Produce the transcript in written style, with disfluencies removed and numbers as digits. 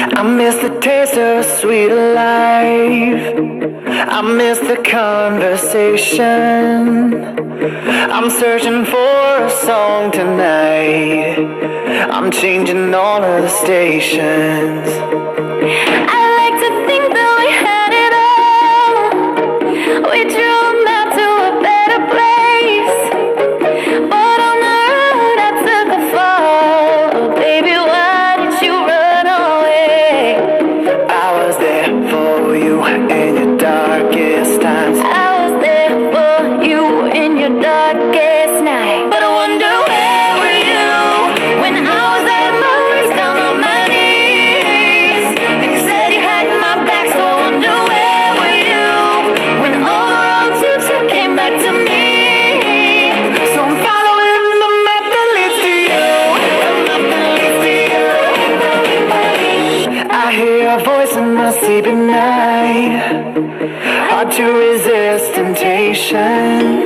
I miss the taste of sweet life. I miss the conversation. I'm searching for a song tonight. I'm changing all of the stations. I like to think that we had it all. We drew a map to a better place. But on the road I took a fall. Oh, baby, why did you run away? I was there for you in your darkest times. I was there for you in your darkest night. But I wonder, where were you when I was at my worst, down on my knees? And you said you had my back, so I wonder, where were you when all the roads you took came back to me? So I'm following the map that leads to you. The map that leads to you. I hear your voice in my sleep at night. Hard to resist temptation.